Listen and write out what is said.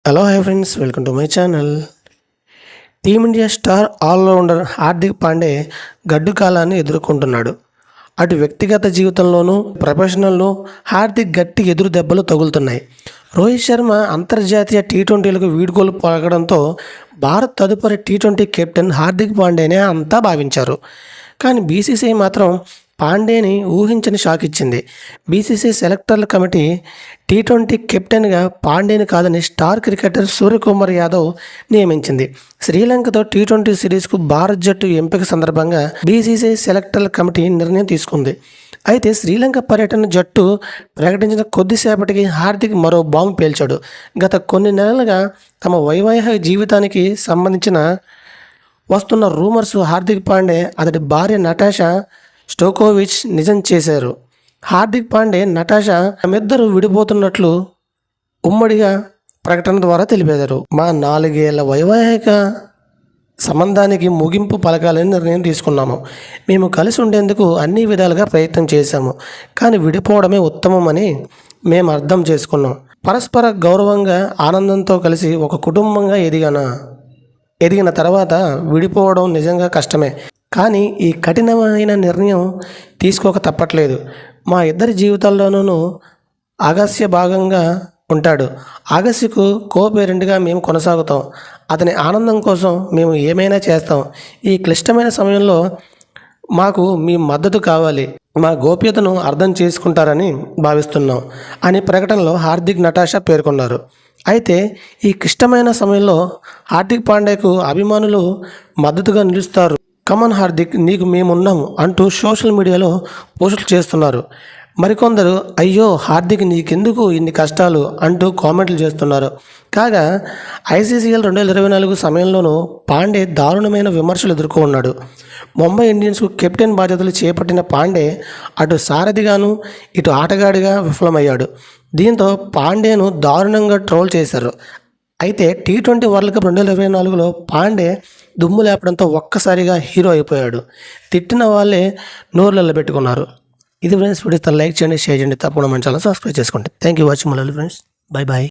Hello hi friends, welcome to my channel. Team India star all rounder Hardik Pandya గడ్డు కాలాన్ని ఎదుర్కొంటున్నాడు. అటు వ్యక్తిగత జీవితంలోనూ ప్రొఫెషనల్లో హార్దిక్ గట్టి ఎదురు దెబ్బలు తగులుతున్నాయి. రోహిత్ శర్మ అంతర్జాతీయ టీ20లకు వీడ్కోలు పలకడంతో భారత్ తదుపరి టీ20 కెప్టెన్ హార్దిక్ పాండేనే అంతా భావించారు. కానీ బీసీసీఐ మాత్రం పాండేని ఊహించని షాక్ ఇచ్చింది. బీసీసీ సెలెక్టర్ల కమిటీ టీ20 కెప్టెన్గా పాండేని కాదని స్టార్ క్రికెటర్ సూర్యకుమార్ యాదవ్ నియమించింది. శ్రీలంకతో టీ20 సిరీస్కు భారత్ జట్టు ఎంపిక సందర్భంగా బీసీసీ సెలెక్టర్ల కమిటీ నిర్ణయం తీసుకుంది. అయితే శ్రీలంక పర్యటన జట్టు ప్రకటించిన కొద్దిసేపటికి హార్దిక్ మరో బాంబు పేల్చాడు. గత కొన్ని నెలలుగా తమ వైవాహిక జీవితానికి సంబంధించిన వస్తున్న రూమర్స్ హార్దిక్ పాండే అతడి భార్య నటాషా స్టోకోవిచ్ నిజం చేశారు. హార్దిక్ పాండే, నటాషా తమిద్దరూ విడిపోతున్నట్లు ఉమ్మడిగా ప్రకటన ద్వారా తెలిపారు. మా 4 ఏళ్ల వైవాహిక సంబంధానికి ముగింపు పలకాలని నిర్ణయం తీసుకున్నాము. మేము కలిసి ఉండేందుకు అన్ని విధాలుగా ప్రయత్నం చేశాము, కానీ విడిపోవడమే ఉత్తమమని మేము అర్థం చేసుకున్నాం. పరస్పర గౌరవంగా ఆనందంతో కలిసి ఒక కుటుంబంగా ఎదిగిన తర్వాత విడిపోవడం నిజంగా కష్టమే, కానీ ఈ కఠినమైన నిర్ణయం తీసుకోక తప్పట్లేదు. మా ఇద్దరి జీవితాల్లోనూ అగస్య భాగంగా ఉంటాడు. అగస్యకు కో-పేరెంట్గా మేము కొనసాగుతాం. అతని ఆనందం కోసం మేము ఏమైనా చేస్తాం. ఈ క్లిష్టమైన సమయంలో మాకు మీ మద్దతు కావాలి. మా గోప్యతను అర్థం చేసుకుంటారని భావిస్తున్నాం అని ప్రకటనలో హార్దిక్, నటాషా పేర్కొన్నారు. అయితే ఈ క్లిష్టమైన సమయంలో హార్దిక్ పాండేకు అభిమానులు మద్దతుగా నిలుస్తారు. కమన్ హార్దిక్, నీకు మేమున్నాము అంటూ సోషల్ మీడియాలో పోస్టులు చేస్తున్నారు. మరికొందరు అయ్యో హార్దిక్ నీకెందుకు ఇన్ని కష్టాలు అంటూ కామెంట్లు చేస్తున్నారు. కాగా ఐసీసీఎల్ 2024 సమయంలోనూ పాండే దారుణమైన విమర్శలు ఎదుర్కొన్నాడు. ముంబై ఇండియన్స్కు కెప్టెన్ బాధ్యతలు చేపట్టిన పాండే అటు సారథిగాను ఇటు ఆటగాడిగా విఫలమయ్యాడు. దీంతో పాండేను దారుణంగా ట్రోల్ చేశారు. అయితే టీ20 వరల్డ్ కప్ 2024లో పాండే దుమ్ము లేపడంతో ఒక్కసారిగా హీరో అయిపోయాడు. తిట్టిన వాళ్ళే నోర్లలో పెట్టుకున్నారు. ఇది ఫ్రెండ్స్, వీడియో లైక్ చేయండి, షేర్ చేయండి, తప్పకుండా మన ఛానల్ సబ్స్క్రైబ్ చేసుకోండి. థ్యాంక్ యూ వాచింగ్ మళ్ళీ ఫ్రెండ్స్. Bye bye.